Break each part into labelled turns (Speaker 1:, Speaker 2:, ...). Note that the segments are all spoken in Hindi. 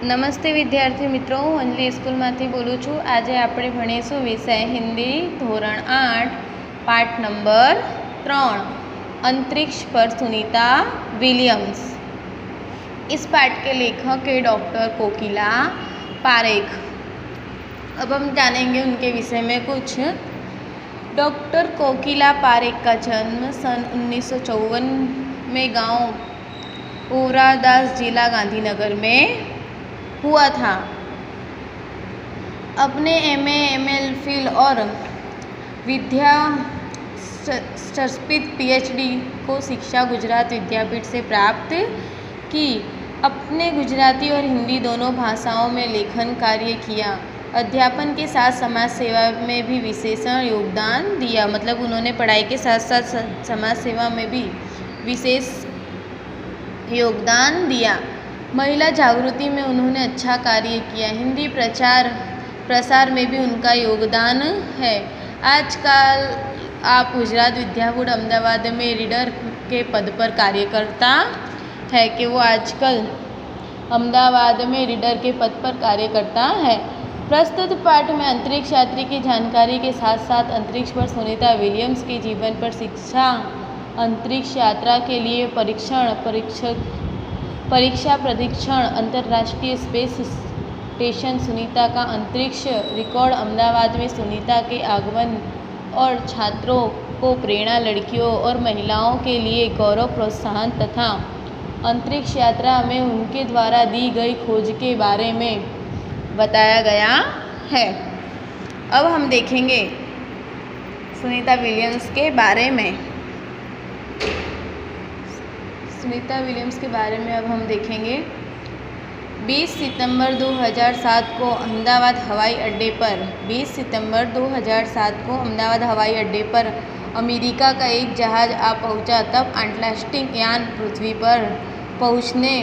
Speaker 1: નમસ્તે વિદ્યાર્થી મિત્રો, હું અંજલિ સ્કૂલમાંથી બોલું છું। આજે આપણે ભણીશું વિષય हिंदी ધોરણ 8 पाठ नंबर 3 अंतरिक्ष पर सुनीता विलियम्स। इस पाठ के लेखक है डॉक्टर कोकिला पारेख। अब हम जानेंगे उनके विषय में कुछ। डॉक्टर कोकिला पारेख का जन्म सन 1954 में गांव ओरादास जिला गांधीनगर में हुआ था। अपने एमए, एमएल फिल और विद्या सर्पित पीएचडी को शिक्षा गुजरात विद्यापीठ से प्राप्त की। अपने गुजराती और हिंदी दोनों भाषाओं में लेखन कार्य किया। अध्यापन के साथ समाज सेवा में भी विशेष योगदान दिया। मतलब उन्होंने पढ़ाई के साथ साथ समाज सेवा में भी विशेष योगदान दिया। महिला जागृति में उन्होंने अच्छा कार्य किया। हिंदी प्रसार में भी उनका योगदान है। आजकल आप गुजरात विद्यापीठ अहमदाबाद में रीडर के पद पर कार्यकर्ता है कि वो आजकल अहमदाबाद में रीडर के पद पर कार्य करता है। प्रस्तुत पाठ में अंतरिक्ष यात्री की जानकारी के साथ साथ अंतरिक्ष पर सुनीता विलियम्स के जीवन पर शिक्षा, अंतरिक्ष यात्रा के लिए परीक्षा प्रशिक्षण, अंतर्राष्ट्रीय स्पेस स्टेशन सुनीता का अंतरिक्ष रिकॉर्ड, अहमदाबाद में सुनीता के आगमन और छात्रों को प्रेरणा, लड़कियों और महिलाओं के लिए गौरव प्रोत्साहन तथा अंतरिक्ष यात्रा में उनके द्वारा दी गई खोज के बारे में बताया गया है। अब हम देखेंगे सुनीता विलियम्स के बारे में। सुनीता विलियम्स के बारे में अब हम देखेंगे। 20 सितंबर 2007 को अहमदाबाद हवाई अड्डे पर 20 सितंबर 2007 को अहमदाबाद हवाई अड्डे पर अमेरिका का एक जहाज़ आ पहुंचा। तब अंटार्कटिक यान पृथ्वी पर पहुंचने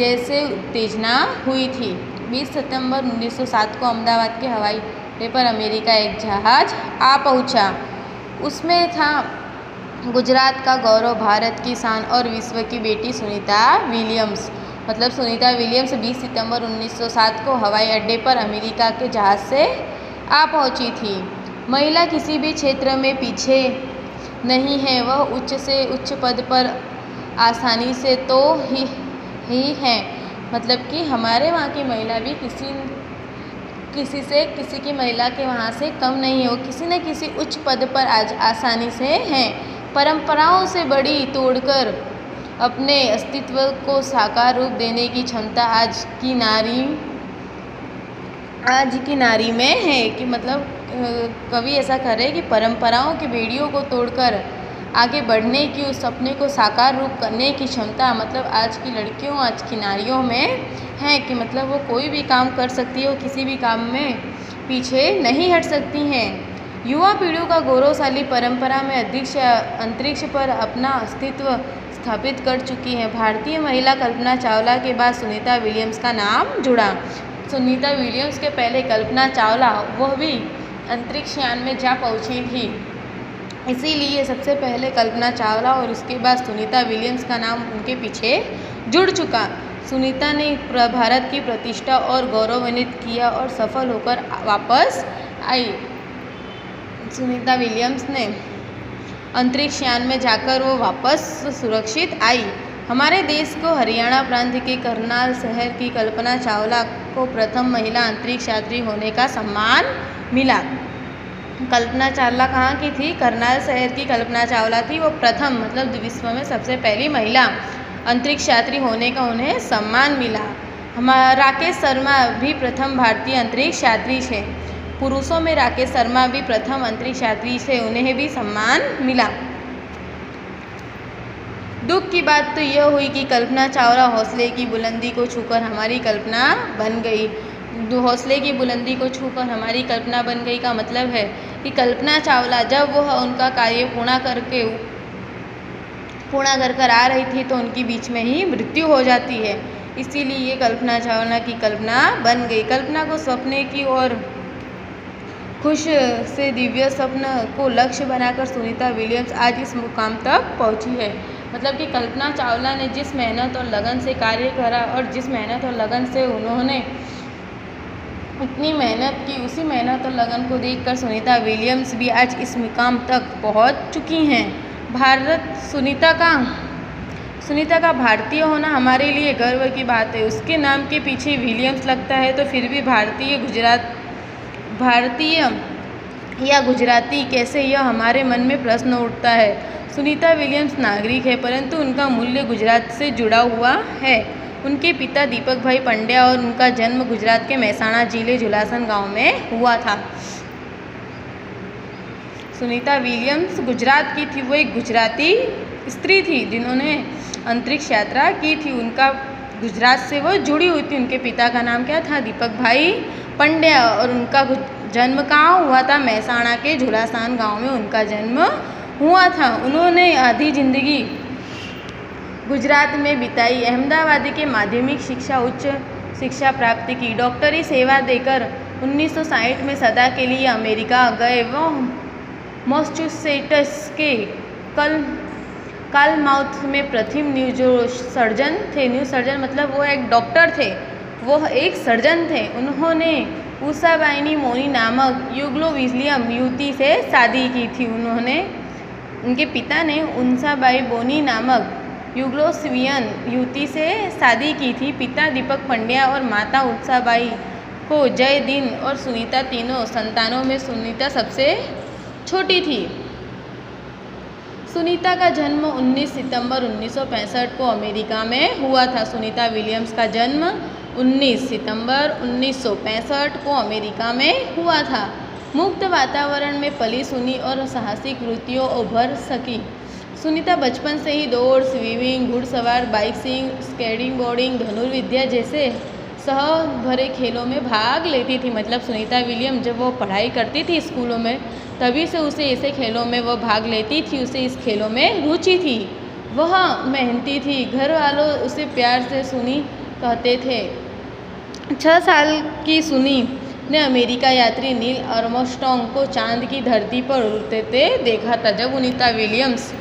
Speaker 1: जैसे उत्तेजना हुई थी। 20 सितंबर 1907 को अहमदाबाद के हवाई अड्डे पर अमेरिका एक जहाज़ आ पहुंचा। उसमें था गुजरात का गौरव, भारत की शान और विश्व की बेटी सुनीता विलियम्स। मतलब सुनीता विलियम्स 20 सितंबर 1907 को हवाई अड्डे पर अमेरिका के जहाज़ से आ पहुंची थी। महिला किसी भी क्षेत्र में पीछे नहीं है। वह उच्च से उच्च पद पर आसानी से तो ही है। मतलब कि हमारे वहाँ की महिला भी किसी की महिला के वहाँ से कम नहीं है। वो किसी न किसी उच्च पद पर आज आसानी से हैं। परंपराओं से बड़ी तोड़कर अपने अस्तित्व को साकार रूप देने की क्षमता आज की नारी में है। कि मतलब कवि ऐसा कर रहे हैं कि परंपराओं की बेड़ियों को तोड़कर आगे बढ़ने की, उस सपने को साकार रूप करने की क्षमता मतलब आज की लड़कियों, आज की नारियों में है। कि मतलब वो कोई भी काम कर सकती है, वो किसी भी काम में पीछे नहीं हट सकती हैं। युवा पीढ़ियों का गौरवशाली परंपरा में अंतरिक्ष पर अपना अस्तित्व स्थापित कर चुकी है। भारतीय महिला कल्पना चावला के बाद सुनीता विलियम्स का नाम जुड़ा। सुनीता विलियम्स के पहले कल्पना चावला, वह भी अंतरिक्ष यान में जा पहुंची थी, इसीलिए सबसे पहले कल्पना चावला और उसके बाद सुनीता विलियम्स का नाम उनके पीछे जुड़ चुका। सुनीता ने भारत की प्रतिष्ठा और गौरवान्वित किया और सफल होकर वापस आई। सुनीता विलियम्स ने अंतरिक्ष यान में जाकर वो वापस सुरक्षित आई। हमारे देश को हरियाणा प्रांत के करनाल शहर की कल्पना चावला को प्रथम महिला अंतरिक्ष यात्री होने का सम्मान मिला। कल्पना चावला कहाँ की थी? करनाल शहर की कल्पना चावला थी। वो प्रथम मतलब विश्व में सबसे पहली महिला अंतरिक्ष यात्री होने का उन्हें सम्मान मिला। राकेश शर्मा भी प्रथम भारतीय अंतरिक्ष यात्री थे। पुरुषों में राकेश शर्मा भी प्रथम अंतरिक्ष यात्री से, उन्हें भी सम्मान मिला। दुख की बात तो यह हुई कि कल्पना चावला हौसले की बुलंदी को छूकर हमारी कल्पना बन गई। हौसले की बुलंदी को छूकर हमारी कल्पना बन गई का मतलब है कि कल्पना चावला जब वह उनका कार्य पूर्ण कर आ रही थी तो उनकी बीच में ही मृत्यु हो जाती है। इसीलिए ये कल्पना चावला की कल्पना बन गई। कल्पना को सपने की और खुश से दिव्य स्वप्न को लक्ष्य बनाकर सुनीता विलियम्स आज इस मुकाम तक पहुंची है। मतलब कि कल्पना चावला ने जिस मेहनत और लगन से कार्य करा और जिस मेहनत और लगन से उन्होंने इतनी मेहनत की, उसी मेहनत और लगन को देखकर सुनीता विलियम्स भी आज इस मुकाम तक पहुंच चुकी हैं। सुनीता का भारतीय होना हमारे लिए गर्व की बात है। उसके नाम के पीछे विलियम्स लगता है तो फिर भी भारतीय या गुजराती कैसे, यह हमारे मन में प्रश्न उठता है। सुनीता विलियम्स नागरिक है परंतु उनका मूल्य गुजरात से जुड़ा हुआ है। उनके पिता दीपक भाई पंड्या और उनका जन्म गुजरात के मेहसाणा जिले झुलासन गांव में हुआ था। सुनीता विलियम्स गुजरात की थी। वो एक गुजराती स्त्री थी जिन्होंने अंतरिक्ष यात्रा की थी। उनका गुजरात से वो जुड़ी हुई थी। उनके पिता का नाम क्या था? दीपक भाई पंड्या। और उनका जन्म कहाँ हुआ था? मेहसाणा के झुलासान गांव में उनका जन्म हुआ था। उन्होंने आधी जिंदगी गुजरात में बिताई। अहमदाबाद के माध्यमिक शिक्षा, उच्च शिक्षा प्राप्त की। डॉक्टरी सेवा देकर 1960 में के लिए अमेरिका गए। वो मैसाचुसेट्स के कालमाउथ में प्रथम सर्जन थे। न्यू सर्जन मतलब वो एक डॉक्टर थे, वो एक सर्जन थे। उन्होंने उषाबाई मोनी नामक यूग्लोविलियम युवती से शादी की थी। उनके पिता ने उषाबाई बोनी नामक यूग्लोस्लावियन युवती से शादी की थी। पिता दीपक पंड्या और माता उषाबाई को जय दिन और सुनीता, तीनों संतानों में सुनीता सबसे छोटी थी। सुनीता का जन्म 19 सितंबर 1965 को अमेरिका में हुआ था। सुनीता विलियम्स का जन्म 19 सितंबर 1965 को अमेरिका में हुआ था। मुक्त वातावरण में पली सुनी और साहसिक वृत्तियों उभर सकी। सुनीता बचपन से ही दौड़, स्विमिंग, घुड़सवार, बाइकिंग, स्केटिंग बोर्डिंग, धनुर्विद्या जैसे उत्साह भरे खेलों में भाग लेती थी। मतलब सुनीता विलियम जब वो पढ़ाई करती थी स्कूलों में, तभी से उसे ऐसे खेलों में वो भाग लेती थी। उसे इस खेलों में रुचि थी। वह मेहनती थी। घर वालों उसे प्यार से सुनी कहते थे। 6 साल की सुनी ने अमेरिका यात्री नील आर्मस्ट्रॉन्ग को चांद की धरती पर उतरते देखा था। जब अनीता विलियम्स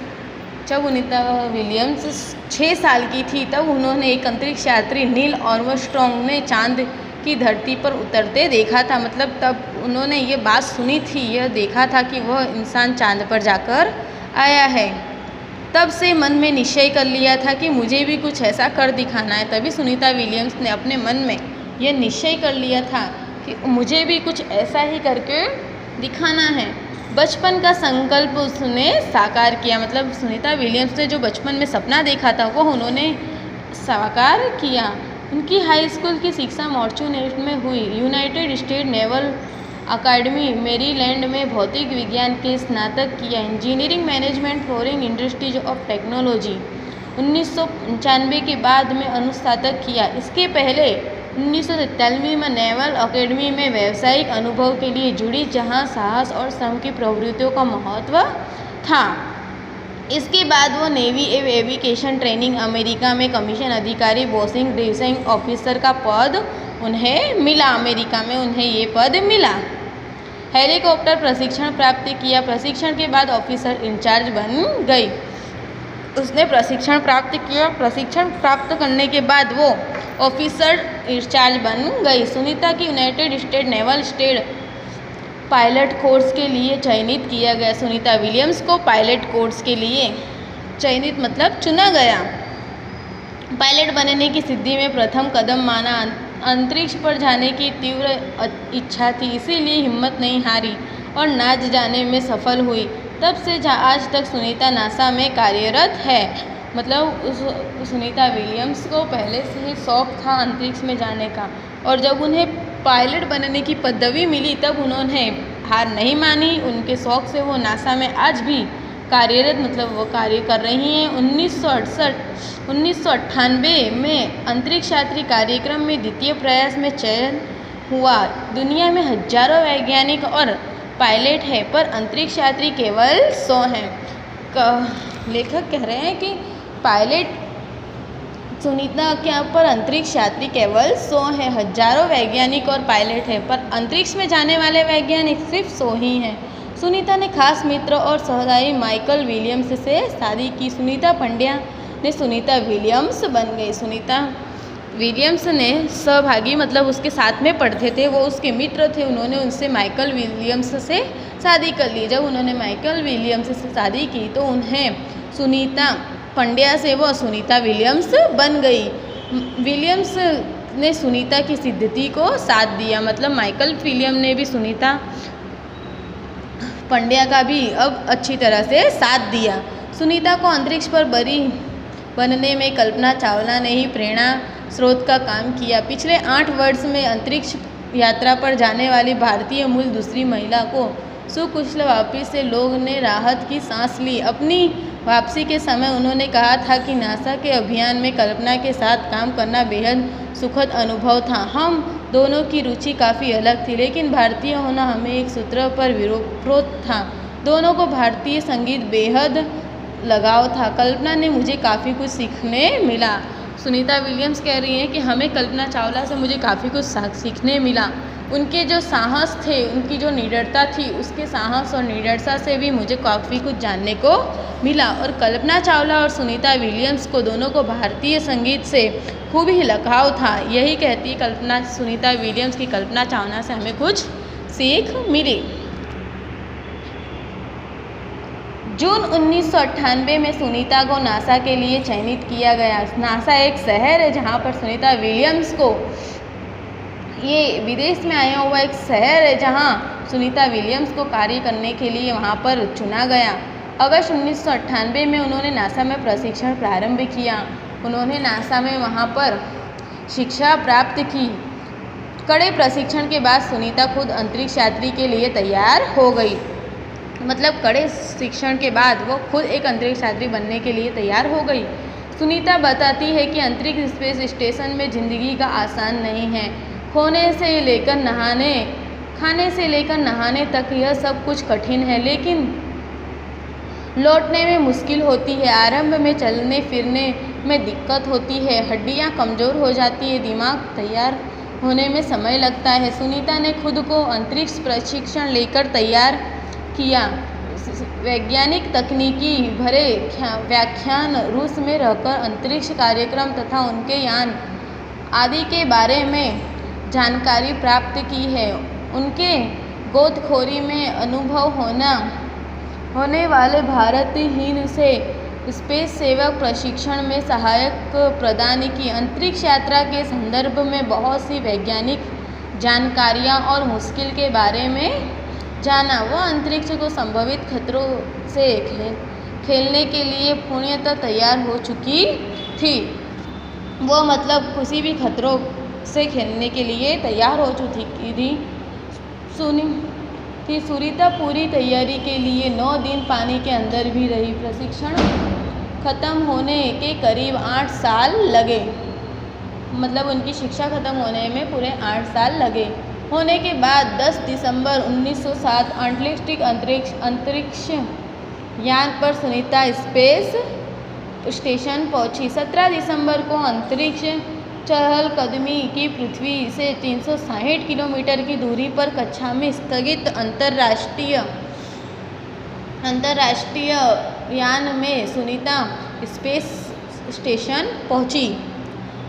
Speaker 1: 6 साल की थी तब उन्होंने एक अंतरिक्ष यात्री नील आर्मस्ट्रॉन्ग ने चांद की धरती पर उतरते देखा था। मतलब तब उन्होंने ये बात सुनी थी, यह देखा था कि वह इंसान चांद पर जाकर आया है। तब से मन में निश्चय कर लिया था कि मुझे भी कुछ ऐसा कर दिखाना है। तभी सुनीता विलियम्स ने अपने मन में यह निश्चय कर लिया था कि मुझे भी कुछ ऐसा ही करके दिखाना है। बचपन का संकल्प उसने साकार किया। मतलब सुनीता विलियम्स ने जो बचपन में सपना देखा था वो उन्होंने साकार किया। उनकी हाई स्कूल की शिक्षा मैसाचुसेट्स में हुई। यूनाइटेड स्टेट नेवल अकादमी मेरीलैंड में भौतिक विज्ञान के स्नातक किया। Engineering management flooring industries of technology 1995 के बाद में अनुस्नातक किया। इसके पहले 1997 में नेवल अकेडमी में व्यावसायिक अनुभव के लिए जुड़ी, जहां साहस और श्रम की प्रवृत्तियों का महत्व था। इसके बाद वो नेवी एविएशन ट्रेनिंग अमेरिका में कमीशन अधिकारी बोसिंग डिफेंस ऑफिसर का पद उन्हें मिला। अमेरिका में उन्हें ये पद मिला। हेलीकॉप्टर प्रशिक्षण प्राप्त किया। प्रशिक्षण के बाद ऑफिसर इंचार्ज बन गई। उसने प्रशिक्षण प्राप्त किया। प्रशिक्षण प्राप्त करने के बाद वो ऑफिसर इंचार्ज बन गई। सुनीता की United state naval state pilot course के लिए चयनित किया गया। सुनीता विलियम्स को पायलट कोर्स के लिए चयनित मतलब चुना गया। पायलट बनने की सिद्धि में प्रथम कदम माना। अंतरिक्ष पर जाने की तीव्र इच्छा थी, इसीलिए हिम्मत नहीं हारी और नाच जाने में सफल हुई। तब से आज तक सुनीता नासा में कार्यरत है। मतलब सुनीता विलियम्स को पहले से ही शौक़ था अंतरिक्ष में जाने का, और जब उन्हें पायलट बनने की पदवी मिली तब उन्होंने हार नहीं मानी। उनके शौक़ से वो नासा में आज भी कार्यरत मतलब वो कार्य कर रही हैं। 1998 में अंतरिक्ष यात्री कार्यक्रम में द्वितीय प्रयास में चयन हुआ। दुनिया में हजारों वैज्ञानिक और पायलट है पर अंतरिक्ष यात्री केवल 100 हैं। लेखक कह रहे हैं कि पायलट सुनीता के पर अंतरिक्ष यात्री केवल 100 हैं। हजारों वैज्ञानिक और पायलट हैं पर अंतरिक्ष में जाने वाले वैज्ञानिक सिर्फ 100 ही हैं। सुनीता ने खास मित्र और सहकारी माइकल विलियम्स से शादी की। सुनीता पंड्या ने सुनीता विलियम्स बन गई। सुनीता विलियम्स ने सहभागी मतलब उसके साथ में पढ़ते थे, वो उसके मित्र थे, उन्होंने उनसे माइकल विलियम्स से शादी कर ली। जब उन्होंने माइकल विलियम्स से शादी की तो उन्हें सुनीता पंड्या से वो सुनीता विलियम्स बन गई। विलियम्स ने सुनीता की सिद्धि को साथ दिया, मतलब माइकल विलियम ने भी सुनीता पंड्या का भी अब अच्छी तरह से साथ दिया। सुनीता को अंतरिक्ष पर बड़ी बनने में कल्पना चावला ने ही प्रेरणा स्रोत का काम किया। पिछले 8 वर्ष में अंतरिक्ष यात्रा पर जाने वाली भारतीय मूल दूसरी महिला को सुकुशल वापसी से लोग ने राहत की सांस ली। अपनी वापसी के समय उन्होंने कहा था कि नासा के अभियान में कल्पना के साथ काम करना बेहद सुखद अनुभव था। हम दोनों की रुचि काफ़ी अलग थी, लेकिन भारतीय होना हमें एक सूत्र पर विरोध था। दोनों को भारतीय संगीत बेहद लगाव था। कल्पना ने मुझे काफ़ी कुछ सीखने मिला। सुनीता विलियम्स कह रही हैं कि हमें कल्पना चावला से मुझे काफ़ी कुछ सीखने मिला। उनके जो साहस थे, उनकी जो निडरता थी, उसके साहस और निडरता से भी मुझे काफ़ी कुछ जानने को मिला। और कल्पना चावला और सुनीता विलियम्स को दोनों को भारतीय संगीत से खूब ही लगाव था। यही कहती है कल्पना सुनीता विलियम्स की कल्पना चावला से हमें कुछ सीख मिली। जून 1998 में सुनीता को नासा के लिए चयनित किया गया। नासा एक शहर है जहाँ पर सुनीता विलियम्स को, ये विदेश में आया हुआ एक शहर है जहाँ सुनीता विलियम्स को कार्य करने के लिए वहाँ पर चुना गया। अगस्त 1998 में उन्होंने नासा में प्रशिक्षण प्रारंभ किया। उन्होंने नासा में वहाँ पर शिक्षा प्राप्त की। कड़े प्रशिक्षण के बाद सुनीता खुद अंतरिक्ष यात्री के लिए तैयार हो गई। मतलब कड़े शिक्षण के बाद वो खुद एक अंतरिक्ष यात्री बनने के लिए तैयार हो गई। सुनीता बताती है कि अंतरिक्ष स्पेस स्टेशन में ज़िंदगी का आसान नहीं है। खाने से लेकर नहाने तक यह सब कुछ कठिन है, लेकिन लौटने में मुश्किल होती है। आरंभ में चलने फिरने में दिक्कत होती है, हड्डियां कमज़ोर हो जाती है, दिमाग तैयार होने में समय लगता है। सुनीता ने खुद को अंतरिक्ष प्रशिक्षण लेकर तैयार किया। वैज्ञानिक तकनीकी भरे व्याख्यान, रूस में रहकर अंतरिक्ष कार्यक्रम तथा उनके यान आदि के बारे में जानकारी प्राप्त की है। उनके गोदखोरी में अनुभव होने वाले भारतहीन से स्पेस सेवक प्रशिक्षण में सहायक प्रदान की। अंतरिक्ष यात्रा के संदर्भ में बहुत सी वैज्ञानिक जानकारियाँ और मुश्किल के बारे में जाना। वह अंतरिक्ष को संभावित खतरों से खेलने के लिए पूर्णतः तैयार हो चुकी थी। वो मतलब किसी भी खतरों से खेलने के लिए तैयार हो चुकी थी। सुनीता पूरी तैयारी के लिए 9 दिन पानी के अंदर भी रही। प्रशिक्षण खत्म होने के करीब 8 साल लगे, मतलब उनकी शिक्षा खत्म होने में पूरे 8 साल लगे। होने के बाद 10 दिसंबर 1907 अंतरिक्ष यान पर सुनीता स्पेस स्टेशन पहुंची। 17 दिसंबर को अंतरिक्ष चहलकदमी की पृथ्वी से 360 किलोमीटर की दूरी पर कक्षा में स्थगित अंतर्राष्ट्रीय यान में सुनीता स्पेस स्टेशन पहुंची।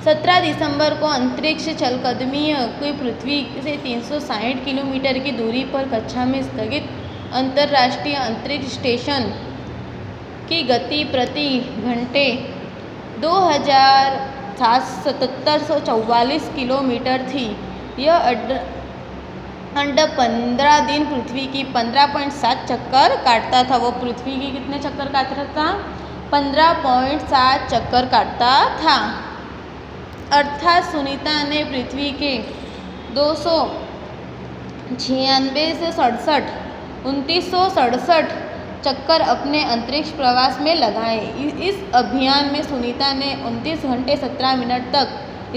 Speaker 1: 17 दिसंबर को अंतरिक्ष चहलकदमी की पृथ्वी से 360 किलोमीटर की दूरी पर कक्षा में स्थगित अंतर्राष्ट्रीय अंतरिक्ष स्टेशन की गति प्रति घंटे 2744 किलोमीटर थी। यह अंडा 15 दिन पृथ्वी की 15.7 चक्कर काटता था। वो पृथ्वी की कितने चक्कर काटता था? 15.7 चक्कर काटता था। अर्थात सुनीता ने पृथ्वी के 296 से 2967 चक्कर अपने अंतरिक्ष प्रवास में लगाए। इस अभियान में सुनीता ने 29 घंटे 17 मिनट तक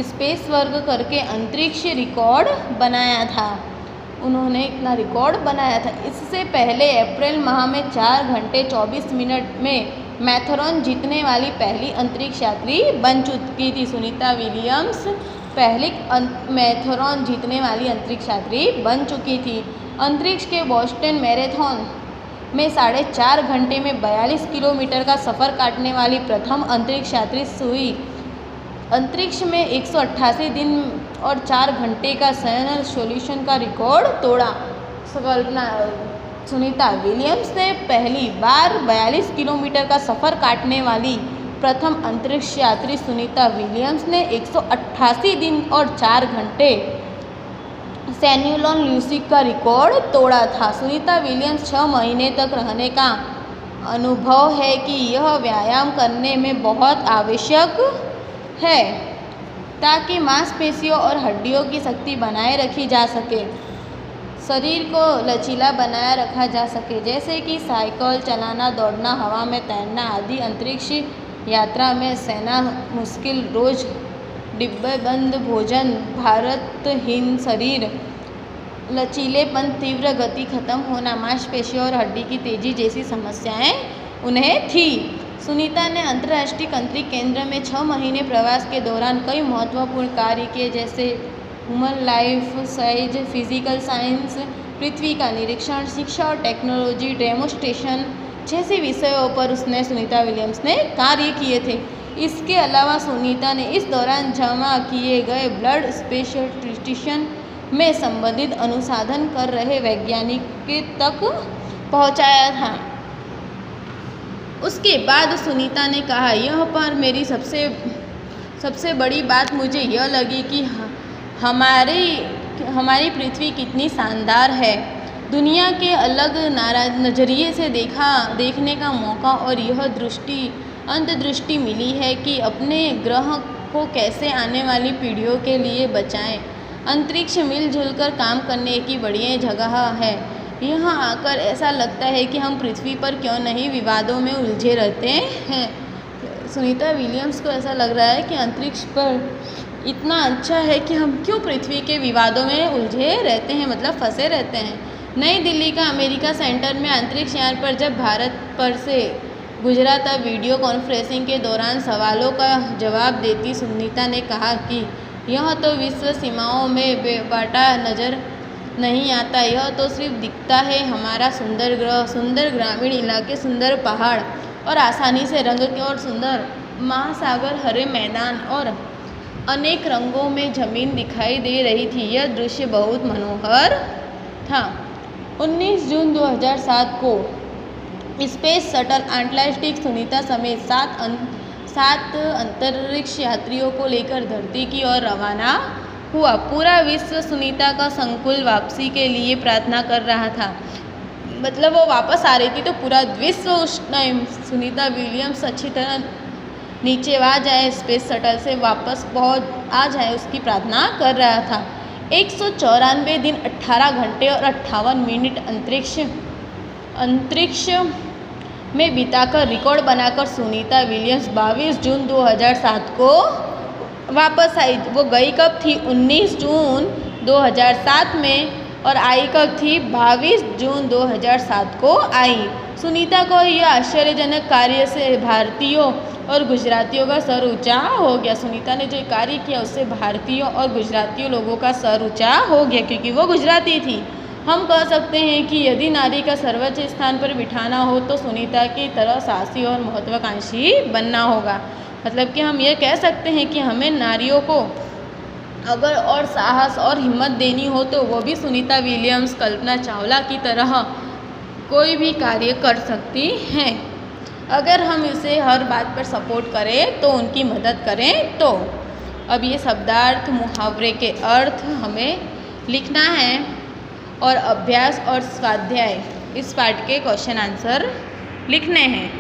Speaker 1: स्पेस वर्क करके अंतरिक्ष रिकॉर्ड बनाया था। उन्होंने इतना रिकॉर्ड बनाया था। इससे पहले अप्रैल माह में 4 घंटे 24 मिनट में मैराथन जीतने वाली पहली अंतरिक्ष यात्री बन चुकी थी। सुनीता विलियम्स पहली मैराथन जीतने वाली अंतरिक्ष यात्री बन चुकी थी। अंतरिक्ष के बोस्टन मैराथन में 4.5 घंटे में 42 किलोमीटर का सफ़र काटने वाली प्रथम अंतरिक्ष यात्री हुई। अंतरिक्ष में 188 दिन और 4 घंटे का शयन सॉल्यूशन का रिकॉर्ड तोड़ा। सुनीता विलियम्स ने पहली बार 42 किलोमीटर का सफ़र काटने वाली प्रथम अंतरिक्ष यात्री सुनीता विलियम्स ने 188 दिन और 4 घंटे सैन्यूलॉन ल्यूसिक का रिकॉर्ड तोड़ा था। सुनीता विलियम्स 6 महीने तक रहने का अनुभव है कि यह व्यायाम करने में बहुत आवश्यक है ताकि मांसपेशियों और हड्डियों की शक्ति बनाए रखी जा सके, शरीर को लचीला बनाए रखा जा सके, जैसे कि साइकिल चलाना, दौड़ना, हवा में तैरना आदि। अंतरिक्ष यात्रा में सेना मुश्किल रोज डिब्बेबंद भोजन, भारतहीन शरीर, लचीलेपन, तीव्र गति खत्म होना, मांसपेशियों और हड्डी की तेजी जैसी समस्याएं उन्हें थी। सुनीता ने अंतर्राष्ट्रीय अंतरिक्ष केंद्र में 6 महीने प्रवास के दौरान कई महत्वपूर्ण कार्य किए, जैसे human life science, physical science, पृथ्वी का निरीक्षण, शिक्षा और टेक्नोलॉजी डेमोस्ट्रेशन जैसे विषयों पर सुनीता विलियम्स ने कार्य किए थे। इसके अलावा सुनीता ने इस दौरान जमा किए गए ब्लड स्पेशलिस्टेशन में संबंधित अनुसंधान कर रहे वैज्ञानिक तक पहुंचाया था। उसके बाद सुनीता ने कहा, यह पर मेरी सबसे बड़ी बात मुझे यह लगी कि हमारी पृथ्वी कितनी शानदार है। दुनिया के अलग नज़रिए से देखने का मौका और यह अंतर्दृष्टि मिली है कि अपने ग्रह को कैसे आने वाली पीढ़ियों के लिए बचाएं। अंतरिक्ष मिलजुल कर काम करने की बढ़िया जगह है। यहाँ आकर ऐसा लगता है कि हम पृथ्वी पर क्यों नहीं विवादों में उलझे रहते हैं। सुनीता विलियम्स को ऐसा लग रहा है कि अंतरिक्ष पर इतना अच्छा है कि हम क्यों पृथ्वी के विवादों में उलझे रहते हैं, मतलब फंसे रहते हैं। नई दिल्ली का अमेरिका सेंटर में अंतरिक्ष यान पर जब भारत पर से गुजरा तब वीडियो कॉन्फ्रेंसिंग के दौरान सवालों का जवाब देती सुनीता ने कहा कि यह तो विश्व सीमाओं में बांटा नज़र नहीं आता, यह तो सिर्फ दिखता है हमारा सुंदर ग्रह, सुंदर ग्रामीण इलाके, सुंदर पहाड़ और आसानी से रंग के और सुंदर महासागर, हरे मैदान और अनेक रंगों में ज़मीन दिखाई दे रही थी। यह दृश्य बहुत मनोहर था। 19 जून 2007 को स्पेस शटल अटलांटिक सुनीता समेत 7 अंतरिक्ष यात्रियों को लेकर धरती की ओर रवाना हुआ। पूरा विश्व सुनीता का संकुल वापसी के लिए प्रार्थना कर रहा था। मतलब वो वापस आ रही थी तो पूरा विश्व उस टाइम सुनीता विलियम्स अच्छी तरह नीचे आ जाए, स्पेस शटल से वापस आ जाए, उसकी प्रार्थना कर रहा था। 194 दिन 18 घंटे और 58 मिनट अंतरिक्ष में बिताकर रिकॉर्ड बनाकर सुनीता विलियम्स 22 जून 2007 को वापस आई। वो गई कब थी? 19 जून 2007 में और आई कब थी? 22 जून 2007 को आई। सुनीता को यह आश्चर्यजनक कार्य से भारतीयों और गुजरातियों का सर ऊंचा हो गया। सुनीता ने जो कार्य किया उससे भारतीयों और गुजरातियों लोगों का सर ऊंचा हो गया, क्योंकि वो गुजराती थी। हम कह सकते हैं कि यदि नारी का सर्वोच्च स्थान पर बिठाना हो तो सुनीता की तरह साहसी और महत्वाकांक्षी बनना होगा। मतलब कि हम ये कह सकते हैं कि हमें नारियों को अगर और साहस और हिम्मत देनी हो तो वो भी सुनीता विलियम्स, कल्पना चावला की तरह कोई भी कार्य कर सकती हैं, अगर हम इसे हर बात पर सपोर्ट करें तो, उनकी मदद करें तो। अब ये शब्दार्थ, मुहावरे के अर्थ हमें लिखना है और अभ्यास और स्वाध्याय इस पाठ के क्वेश्चन आंसर लिखने हैं।